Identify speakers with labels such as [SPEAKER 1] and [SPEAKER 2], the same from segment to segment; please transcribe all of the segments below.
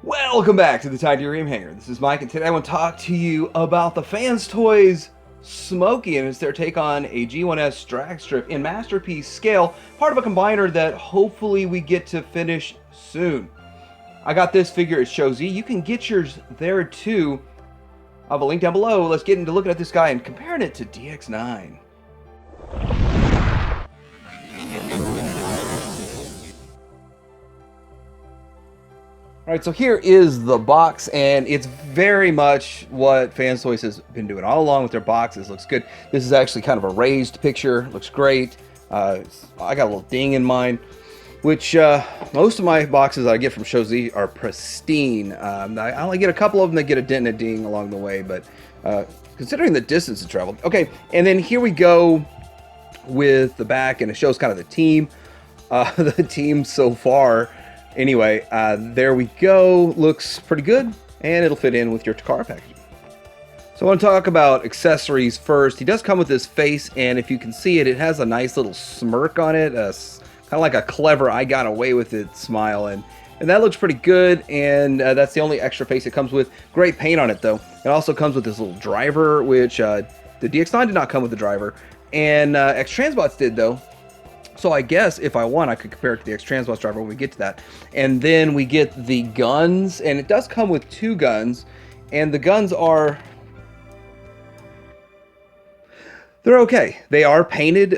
[SPEAKER 1] Welcome back to the Titanium Hanger. This is Mike, and today I want to talk to you about the FansToys Smokey, and it's their take on a G1S Dragstrip in Masterpiece scale, part of a combiner that hopefully we get to finish soon. I got this figure at Show Z. You can get yours there too. I have a link down below. Let's get into looking at this guy and comparing it to DX9. Alright, so here is the box, and it's very much what FansToys has been doing all along with their boxes. Looks good. This is actually kind of a raised picture. Looks great. I got a little ding in mine, which most of my boxes I get from Show Z are pristine. I only get a couple of them that get a dent and a ding along the way, but considering the distance it traveled. Okay, and then here we go with the back, and it shows kind of the team. The team so far. Anyway, there we go. Looks pretty good, and it'll fit in with your Takara packaging. So I want to talk about accessories first. He does come with this face, and if you can see it, it has a nice little smirk on it, kind of like a clever "I got away with it" smile, and that looks pretty good. And that's the only extra face it comes with. Great paint on it, though. It also comes with this little driver, which the DX9 did not come with the driver, and X-Transbots did, though. So I guess if I want, I could compare it to the X-Transbots driver when we get to that. And then we get the guns, and it does come with two guns, and the guns are... they're okay. They are painted.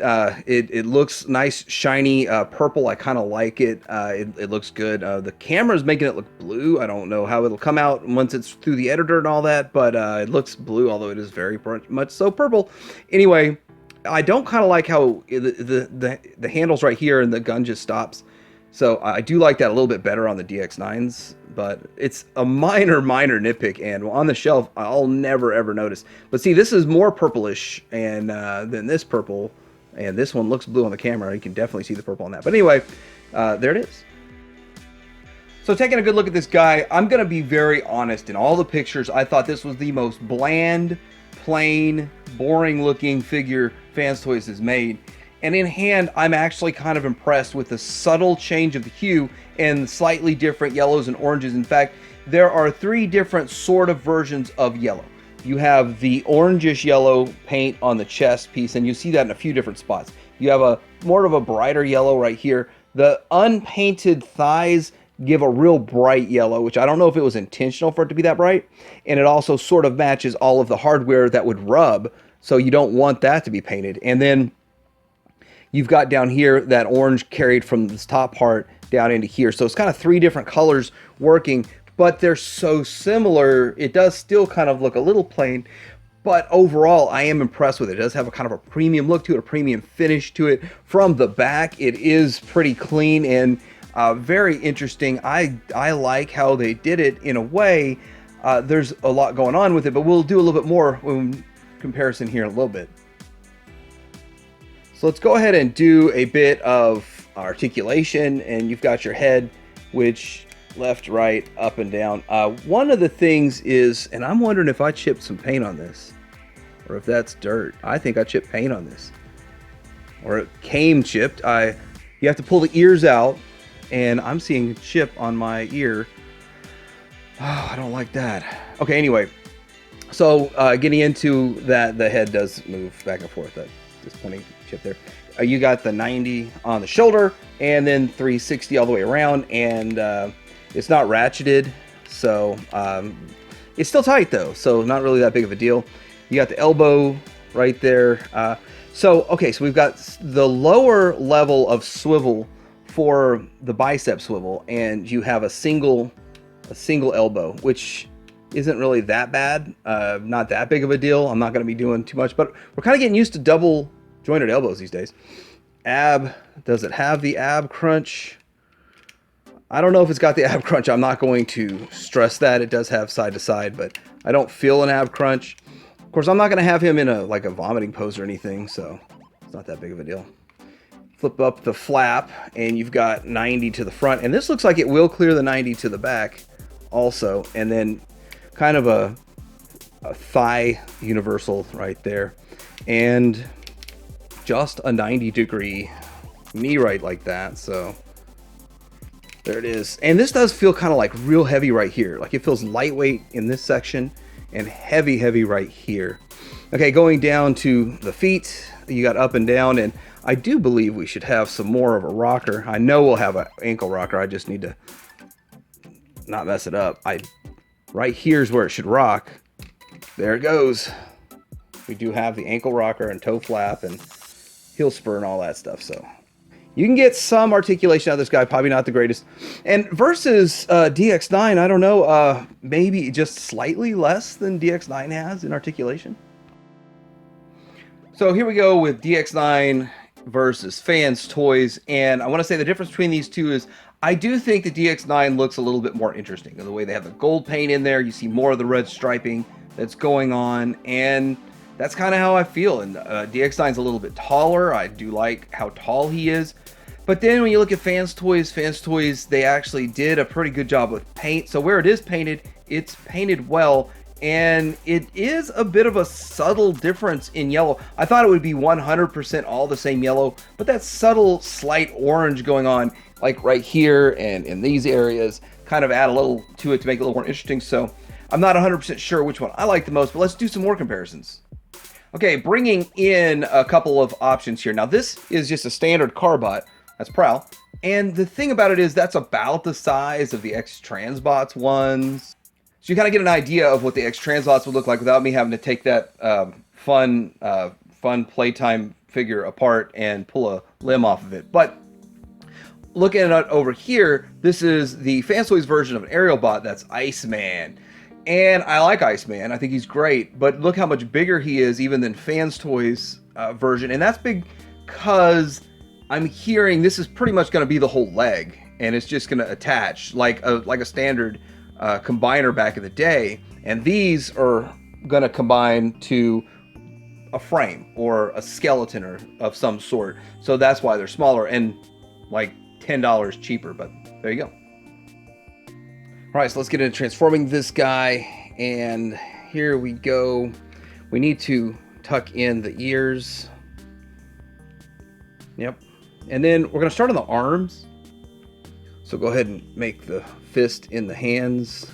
[SPEAKER 1] It looks nice, shiny purple. I kind of like it. It looks good. The camera's making it look blue. I don't know how it'll come out once it's through the editor and all that, but it looks blue, although it is very much so purple. Anyway, I don't kind of like how the handle's right here and the gun just stops. So I do like that a little bit better on the DX9s, but it's a minor nitpick, and on the shelf I'll never ever notice. But see, this is more purplish and than this purple, and this one looks blue on the camera. You can definitely see the purple on that. But anyway, there it is. So taking a good look at this guy, I'm going to be very honest. In all the pictures, I thought this was the most bland, plain, boring looking figure FansToys has made, and in hand I'm actually kind of impressed with the subtle change of the hue and slightly different yellows and oranges. In fact, there are three different sort of versions of yellow. You have the orangish yellow paint on the chest piece, and you see that in a few different spots. You have a more of a brighter yellow right here. The unpainted thighs give a real bright yellow, which I don't know if it was intentional for it to be that bright, and it also sort of matches all of the hardware that would rub, so you don't want that to be painted. And then you've got down here that orange carried from this top part down into here, so it's kind of three different colors working, but they're so similar it does still kind of look a little plain. But overall, I am impressed with it. It does have a kind of a premium look to it, a premium finish to it. From the back, it is pretty clean and very interesting. I like how they did it in a way. There's a lot going on with it, but we'll do a little bit more in comparison here in a little bit. So let's go ahead and do a bit of articulation, and you've got your head, which left, right, up, and down. One of the things is, and I'm wondering if I chipped some paint on this, or if that's dirt. I think I chipped paint on this, or it came chipped. You have to pull the ears out, and I'm seeing chip on my ear. Oh, I don't like that. Okay, anyway, so getting into that, the head does move back and forth. Just plenty chip there. You got the 90 on the shoulder, and then 360 all the way around, and it's not ratcheted, so it's still tight though, so not really that big of a deal. You got the elbow right there. So we've got the lower level of swivel for the bicep swivel, and you have a single elbow, which isn't really that bad. Not that big of a deal. I'm not going to be doing too much, but we're kind of getting used to double jointed elbows these days. Ab, does it have the ab crunch? I don't know if it's got the ab crunch. I'm not going to stress that. It does have side to side, but I don't feel an ab crunch. Of course, I'm not going to have him in a vomiting pose or anything, so it's not that big of a deal. Flip up the flap, and you've got 90 to the front, and this looks like it will clear the 90 to the back also, and then kind of a thigh universal right there, and just a 90-degree knee right like that. So There it is. And this does feel kind of like real heavy right here. Like it feels lightweight in this section and heavy right here. Okay, going down to the feet, you got up and down, and I do believe we should have some more of a rocker. I know we'll have an ankle rocker. I just need to not mess it up. Right here's where it should rock. There it goes. We do have the ankle rocker and toe flap and heel spur and all that stuff. So you can get some articulation out of this guy, probably not the greatest. And versus DX9, I don't know, maybe just slightly less than DX9 has in articulation. So here we go with DX9 versus FansToys, and I want to say the difference between these two is I do think the DX9 looks a little bit more interesting. The way they have the gold paint in there, you see more of the red striping that's going on, and that's kind of how I feel. And DX9's a little bit taller. I do like how tall he is. But then when you look at FansToys, they actually did a pretty good job with paint. So where it is painted, it's painted well. And it is a bit of a subtle difference in yellow. I thought it would be 100% all the same yellow, but that subtle slight orange going on, like right here and in these areas, kind of add a little to it to make it a little more interesting. So I'm not 100% sure which one I like the most, but let's do some more comparisons. Okay, bringing in a couple of options here. Now this is just a standard carbot. That's Prowl. And the thing about it is that's about the size of the X-Transbots ones. So you kind of get an idea of what the X-Transbots would look like without me having to take that fun playtime figure apart and pull a limb off of it. But looking at it over here, this is the FansToys version of an aerial bot. That's Iceman. And I like Iceman. I think he's great. But look how much bigger he is even than FansToys version. And that's big because I'm hearing this is pretty much going to be the whole leg. And it's just going to attach like a standard combiner back in the day, and these are going to combine to a frame or a skeleton or of some sort. So that's why they're smaller and like $10 cheaper, but there you go. All right, so let's get into transforming this guy, and here we go. We need to tuck in the ears. Yep. And then we're going to start on the arms. So go ahead and make the fist in the hands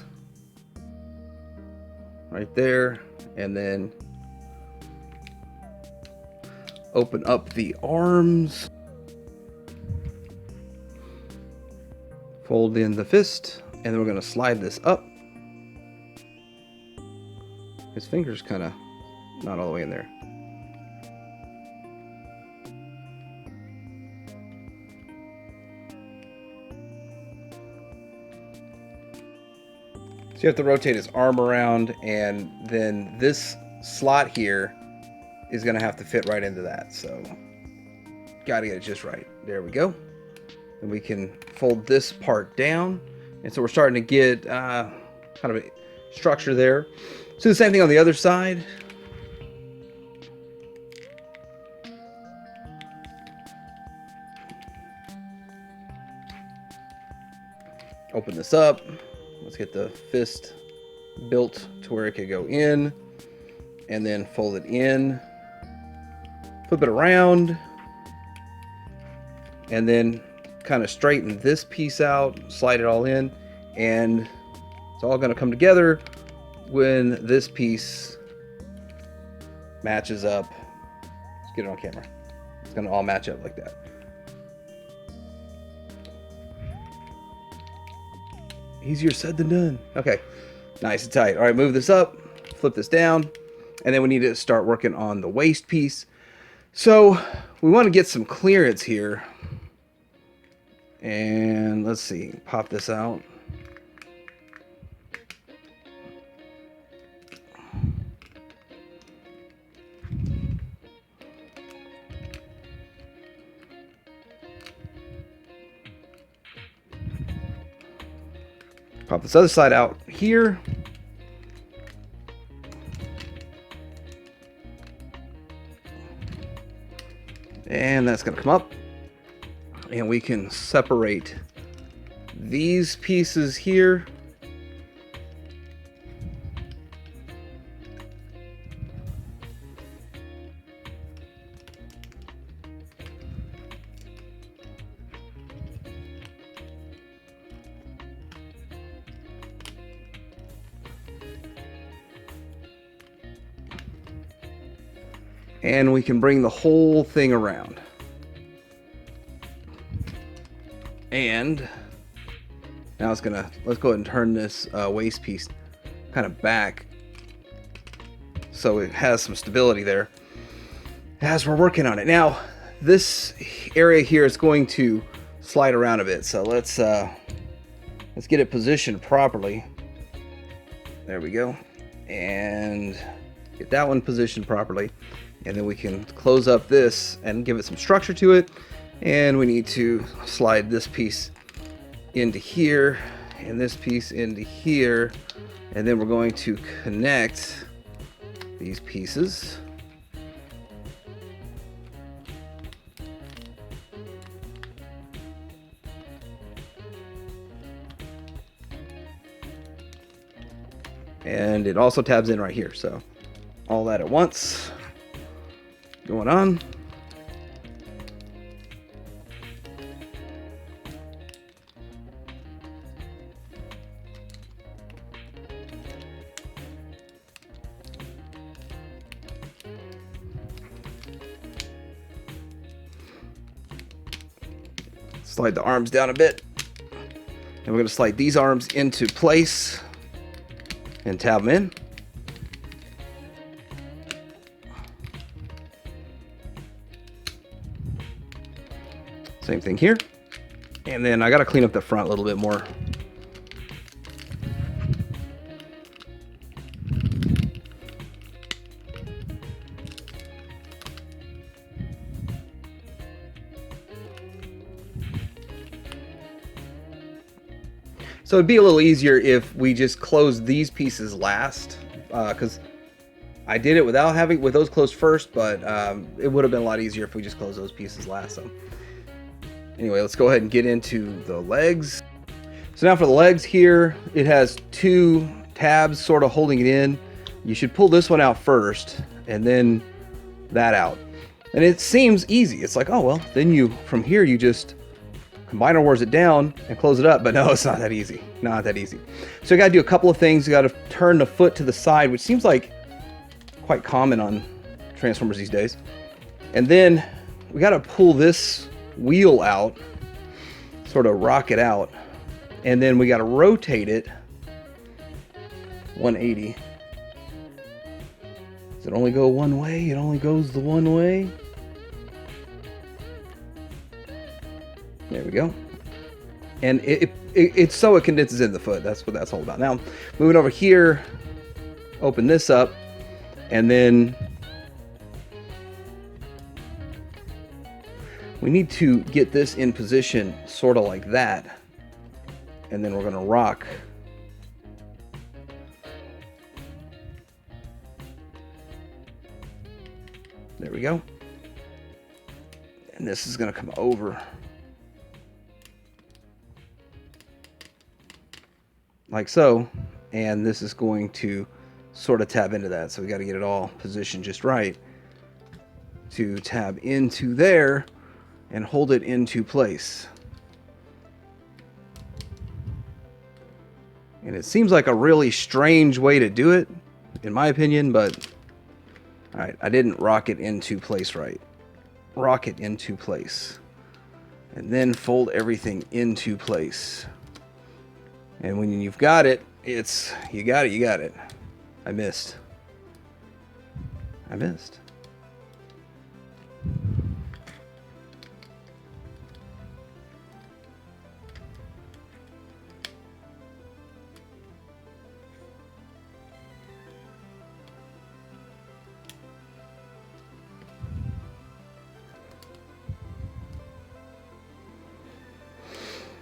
[SPEAKER 1] right there, and then open up the arms, fold in the fist, and then we're going to slide this up. His finger's kind of not all the way in there. So you have to rotate his arm around, and then this slot here is going to have to fit right into that. So got to get it just right. There we go. And we can fold this part down. And so we're starting to get kind of a structure there. So the same thing on the other side. Open this up. Let's get the fist built to where it could go in, and then fold it in, flip it around, and then kind of straighten this piece out, slide it all in, and it's all going to come together when this piece matches up. Let's get it on camera. It's going to all match up like that. Easier said than done. Okay, nice and tight. All right, move this up, flip this down, and then we need to start working on the waist piece. So we want to get some clearance here. And let's see, pop this out. Pop this other side out here. And that's going to come up. And we can separate these pieces here. And we can bring the whole thing around. And now let's go ahead and turn this waist piece kind of back so it has some stability there as we're working on it. Now, this area here is going to slide around a bit, so let's get it positioned properly. There we go. And get that one positioned properly. And then we can close up this and give it some structure to it. And we need to slide this piece into here and this piece into here. And then we're going to connect these pieces. And it also tabs in right here, so all that at once going on. Slide the arms down a bit, and we're going to slide these arms into place and tab them in. Same thing here. And then I got to clean up the front a little bit more. So it'd be a little easier if we just closed these pieces last, because I did it with those closed first, but it would have been a lot easier if we just closed those pieces last. So anyway, let's go ahead and get into the legs. So now for the legs here, it has two tabs sort of holding it in. You should pull this one out first and then that out. And it seems easy. It's like, oh, well, then from here, you just combiner wars it down and close it up, but no, it's not that easy. Not that easy. So you got to do a couple of things. You got to turn the foot to the side, which seems like quite common on Transformers these days. And then we got to pull this wheel out, sort of rock it out, and then we got to rotate it 180. Does it only go one way? It only goes the one way. There we go. And it's so it condenses in the foot. That's what that's all about. Now, moving over here, open this up, and then we need to get this in position sort of like that. And then we're going to rock. There we go. And this is going to come over like so, and this is going to sort of tab into that. So we got to get it all positioned just right to tab into there and hold it into place. And it seems like a really strange way to do it, in my opinion, but all right, I didn't rock it into place right. Rock it into place. And then fold everything into place. And when you've got it, you got it. I missed.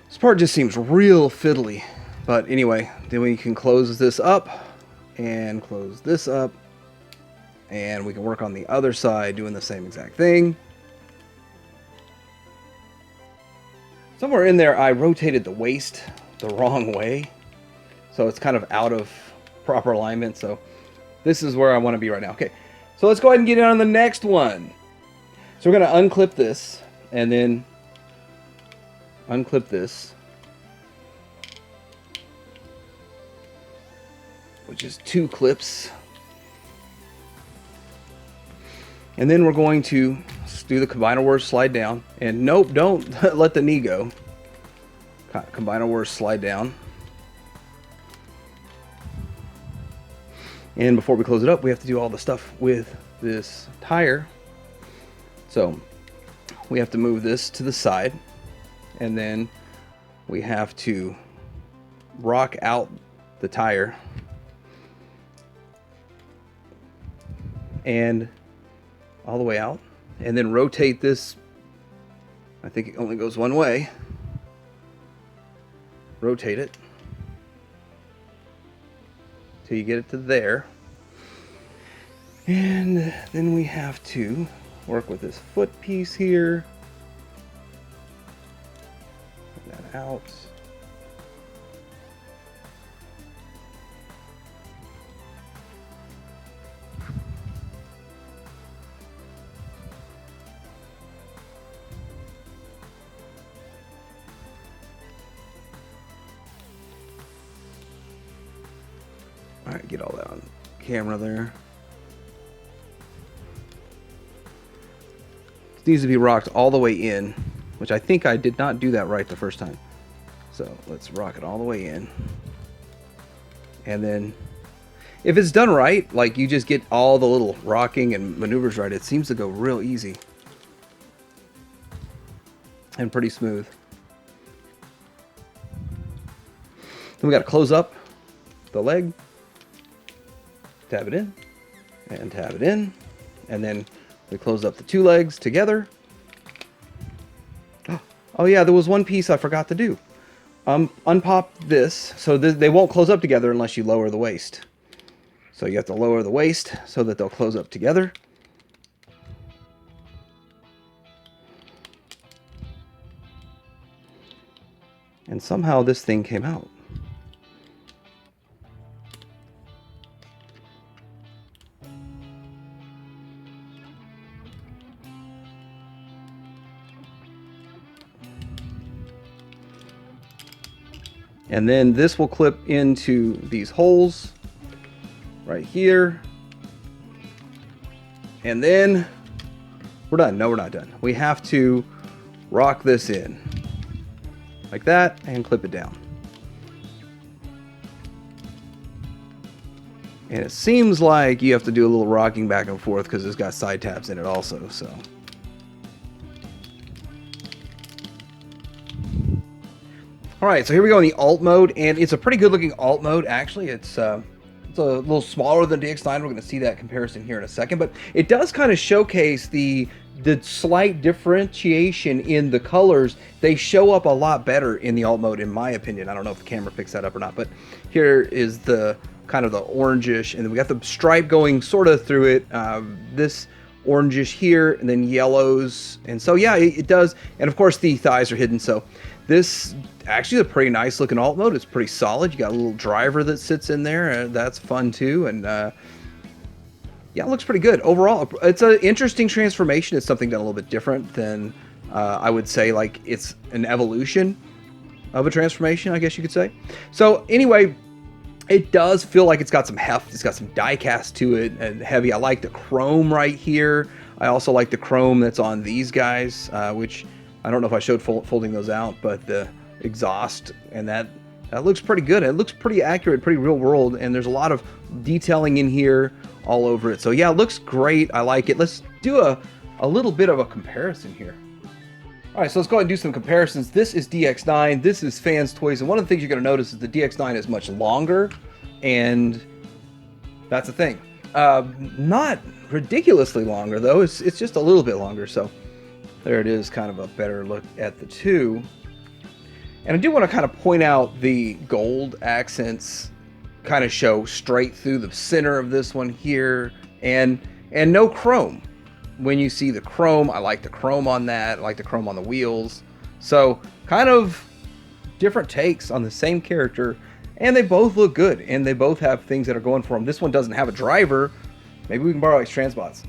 [SPEAKER 1] This part just seems real fiddly. But anyway, then we can close this up and close this up. And we can work on the other side doing the same exact thing. Somewhere in there, I rotated the waist the wrong way. So it's kind of out of proper alignment. So this is where I want to be right now. Okay, so let's go ahead and get on the next one. So we're going to unclip this and then unclip this, which is two clips. And then we're going to do the combiner wars slide down. And nope, don't let the knee go. Combiner wars slide down. And before we close it up, we have to do all the stuff with this tire. So we have to move this to the side, and then we have to rock out the tire and all the way out, and then rotate this. I think it only goes one way. Rotate it till you get it to there. And then we have to work with this foot piece here. Put that out. All right, get all that on camera there. This needs to be rocked all the way in, which I think I did not do that right the first time. So let's rock it all the way in. And then if it's done right, like you just get all the little rocking and maneuvers right, it seems to go real easy and pretty smooth. Then we got to close up the leg. Tab it in and tab it in, and then we close up the two legs together. Oh yeah, there was one piece I forgot to do. Unpop this, so they won't close up together unless you lower the waist. So you have to lower the waist so that they'll close up together. And somehow this thing came out. And then this will clip into these holes right here. And then we're done. No, we're not done. We have to rock this in like that and clip it down. And it seems like you have to do a little rocking back and forth because it's got side tabs in it also, so. All right, so here we go in the alt mode, and it's a pretty good looking alt mode, actually. It's a little smaller than DX9. We're going to see that comparison here in a second, but it does kind of showcase the slight differentiation in the colors. They show up a lot better in the alt mode, in my opinion. I don't know if the camera picks that up or not, but here is the kind of the orangish, and then we got the stripe going sort of through it. This orangish here, and then yellows, and so yeah, it does. And of course the thighs are hidden, so this actually is a pretty nice looking alt mode. It's pretty solid. You got a little driver that sits in there. That's fun too. And yeah, it looks pretty good. Overall, it's an interesting transformation. It's something done a little bit different than I would say, like it's an evolution of a transformation, I guess you could say. So anyway, it does feel like it's got some heft. It's got some die cast to it and heavy. I like the chrome right here. I also like the chrome that's on these guys, which I don't know if I showed folding those out, but the exhaust and that looks pretty good. It looks pretty accurate, pretty real world, and there's a lot of detailing in here all over it. So yeah, it looks great. I like it. Let's do a little bit of a comparison here. All right, so let's go ahead and do some comparisons. This is DX9, this is FansToys, and one of the things you're going to notice is the DX9 is much longer, and that's the thing. Not ridiculously longer, though. It's just a little bit longer, so there it is, kind of a better look at the two. And I do want to kind of point out the gold accents kind of show straight through the center of this one here, and no chrome. When you see the chrome, I like the chrome on that. I like the chrome on the wheels. So kind of different takes on the same character, and they both look good, and they both have things that are going for them. This one doesn't have a driver. Maybe we can borrow X-Transbots.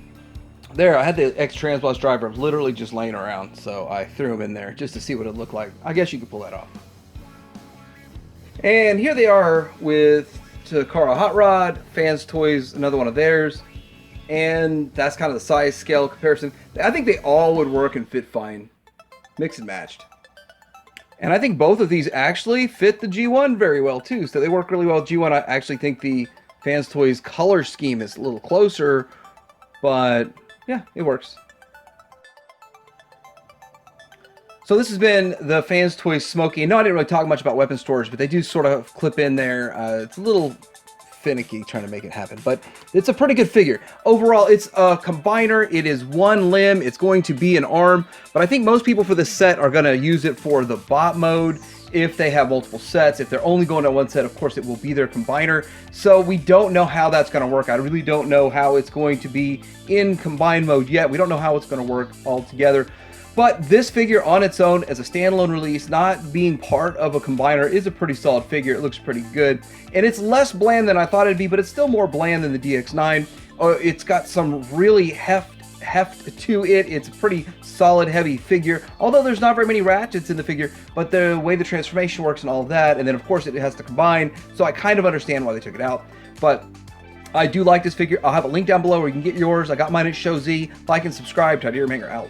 [SPEAKER 1] There, I had the X-Transbots driver literally just laying around, so I threw him in there just to see what it looked like. I guess you could pull that off. And here they are with Takara Hot Rod, FansToys, another one of theirs. and that's kind of the size scale comparison. I think they all would work and fit fine, mix and matched. And I think both of these actually fit the G1 very well too, so they work really well with G1. I actually think the FansToys color scheme is a little closer, but yeah, it works. So this has been the FansToys Smokey. No, I didn't really talk much about weapon storage, but they do sort of clip in there. It's a little finicky trying to make it happen, but it's a pretty good figure. Overall, it's a combiner. It is one limb. It's going to be an arm, but I think most people for this set are going to use it for the bot mode if they have multiple sets. If they're only going to one set, of course, it will be their combiner. So we don't know how that's going to work. I really don't know how it's going to be in combine mode yet. We don't know how it's going to work all together. But this figure on its own as a standalone release, not being part of a combiner, is a pretty solid figure. It looks pretty good. And it's less bland than I thought it'd be, but it's still more bland than the DX9. It's got some really heft to it. It's a pretty solid, heavy figure. Although there's not very many ratchets in the figure, but the way the transformation works and all of that, and then of course it has to combine, so I kind of understand why they took it out. But I do like this figure. I'll have a link down below where you can get yours. I got mine at Show Z. Like and subscribe. Tidyurmhanger out.